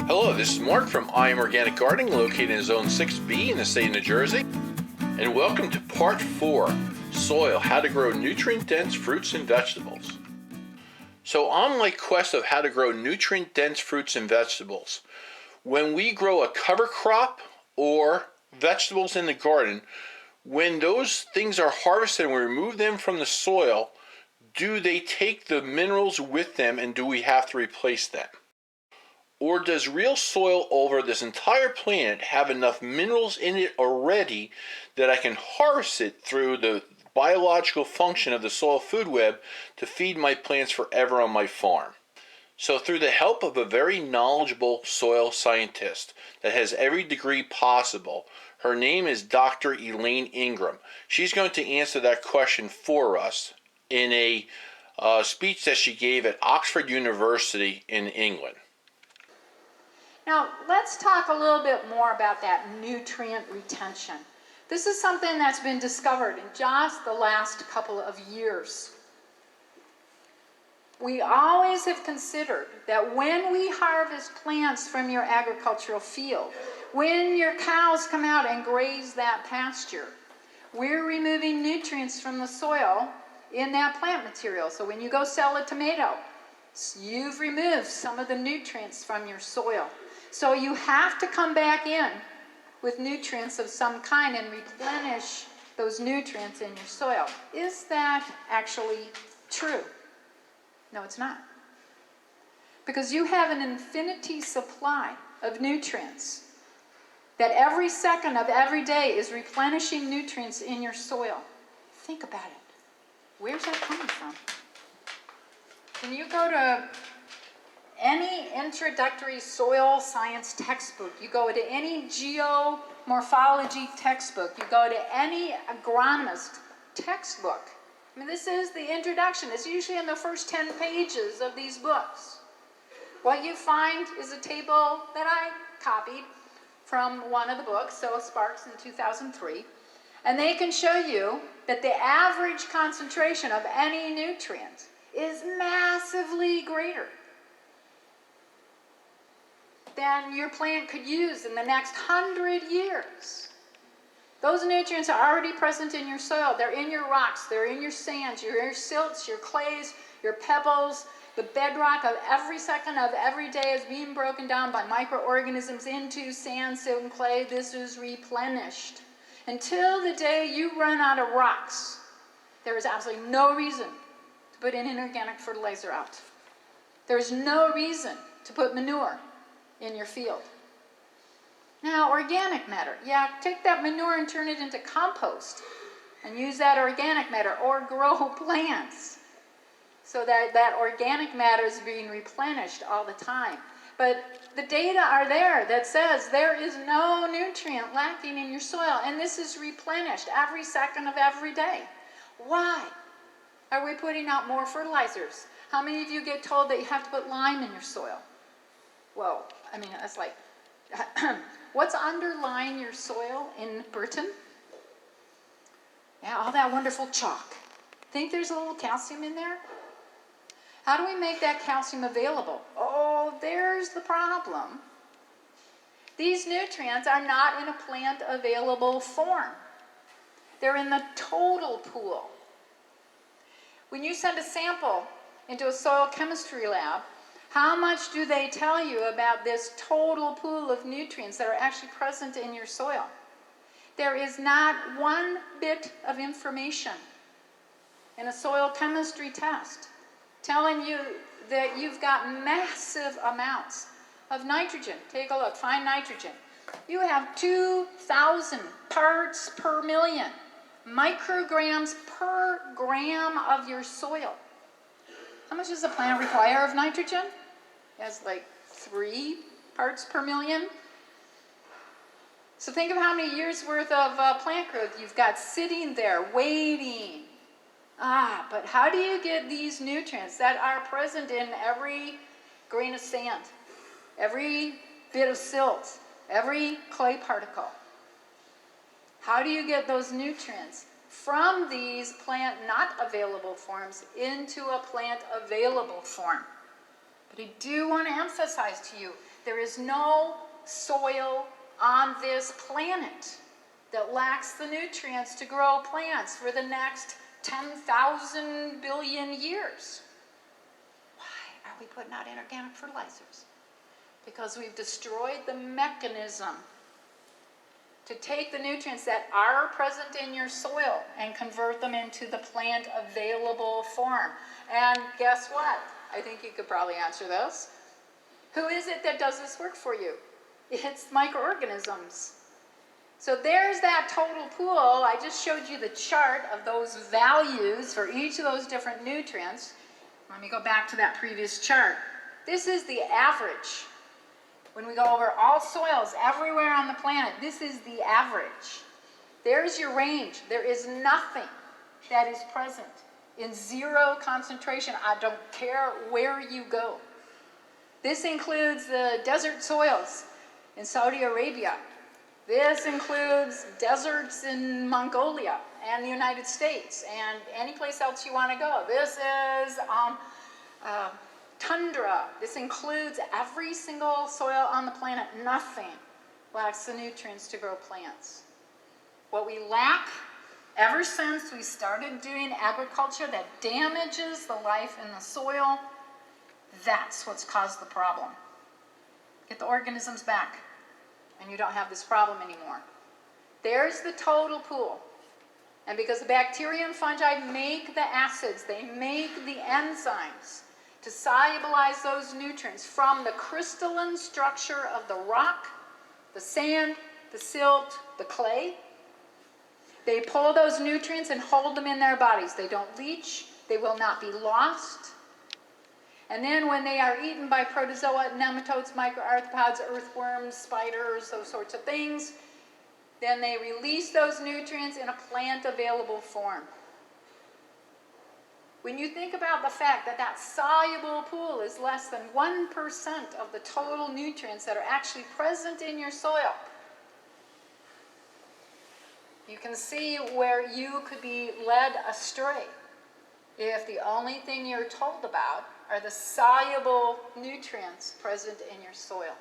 Hello, this is Mark from I Am Organic Gardening, located in Zone 6B in the state of New Jersey. And welcome to Part 4, Soil, How to Grow Nutrient-Dense Fruits and Vegetables. So on my quest of how to grow nutrient-dense fruits and vegetables, when we grow a cover crop or vegetables in the garden, when those things are harvested and we remove them from the soil, do they take the minerals with them and do we have to replace them? Or does real soil over this entire planet have enough minerals in it already that I can harvest it through the biological function of the soil food web to feed my plants forever on my farm? So through the help of a very knowledgeable soil scientist that has every degree possible, her name is Dr. Elaine Ingram. She's going to answer that question for us in a speech that she gave at Oxford University in England. Now, let's talk a little bit more about that nutrient retention. This is something that's been discovered in just the last couple of years. We always have considered that when we harvest plants from your agricultural field, when your cows come out and graze that pasture, we're removing nutrients from the soil in that plant material. So when you go sell a tomato, you've removed some of the nutrients from your soil. So you have to come back in with nutrients of some kind and replenish those nutrients in your soil. Is that actually true? No, it's not. Because you have an infinity supply of nutrients that every second of every day is replenishing nutrients in your soil. Think about it. Where's that coming from? When you go to any introductory soil science textbook, you go to any geomorphology textbook, you go to any agronomist textbook, I mean, this is the introduction. It's usually in the first 10 pages of these books. What you find is a table that I copied from one of the books, So Sparks in 2003, and they can show you that the average concentration of any nutrient is massively greater than your plant could use in the next 100 years. Those nutrients are already present in your soil. They're in your rocks, they're in your sands, your silts, your clays, your pebbles. The bedrock of every second of every day is being broken down by microorganisms into sand, silt, and clay. This is replenished. Until the day you run out of rocks, there is absolutely no reason to put in inorganic fertilizer out. There is no reason to put manure in your field. Now, organic matter. Yeah, take that manure and turn it into compost and use that organic matter, or grow plants so that that organic matter is being replenished all the time. But the data are there that says there is no nutrient lacking in your soil, and this is replenished every second of every day. Why are we putting out more fertilizers? How many of you get told that you have to put lime in your soil? Well, I mean, that's like, what's underlying your soil in Britain? Yeah, all that wonderful chalk. Think there's a little calcium in there? How do we make that calcium available? Oh, there's the problem. These nutrients are not in a plant available form. They're in the total pool. When you send a sample into a soil chemistry lab, how much do they tell you about this total pool of nutrients that are actually present in your soil? There is not one bit of information in a soil chemistry test telling you that you've got massive amounts of nitrogen. Take a look, find nitrogen. You have 2,000 parts per million, micrograms per gram of your soil. How much does a plant require of nitrogen? It has like 3 parts per million. So think of how many years worth of plant growth you've got sitting there waiting. But how do you get these nutrients that are present in every grain of sand, every bit of silt, every clay particle? How do you get those nutrients from these plant not available forms into a plant available form? But I do want to emphasize to you There is no soil on this planet that lacks the nutrients to grow plants for the next 10,000 billion years. Why are we putting out inorganic fertilizers? Because we've destroyed the mechanism to take the nutrients that are present in your soil and convert them into the plant available form. And guess what? I think you could probably answer this. Who is it that does this work for you? It's microorganisms. So there's that total pool. I just showed you the chart of those values for each of those different nutrients. Let me go back to that previous chart. This is the average. When we go over all soils everywhere on the planet, this is the average. There's your range. There is nothing that is present in zero concentration. I don't care where you go. This includes the desert soils in Saudi Arabia. This includes deserts in Mongolia and the United States and any place else you want to go. This is tundra. This includes every single soil on the planet. Nothing lacks the nutrients to grow plants. What we lack ever since we started doing agriculture that damages the life in the soil, that's what's caused the problem. Get the organisms back, and you don't have this problem anymore. There's the total pool. And because the bacteria and fungi make the acids, they make the enzymes to solubilize those nutrients from the crystalline structure of the rock, the sand, the silt, the clay. They pull those nutrients and hold them in their bodies. They don't leach. They will not be lost. And then when they are eaten by protozoa, nematodes, microarthropods, earthworms, spiders, those sorts of things, then they release those nutrients in a plant-available form. When you think about the fact that that soluble pool is less than 1% of the total nutrients that are actually present in your soil, you can see where you could be led astray if the only thing you're told about are the soluble nutrients present in your soil.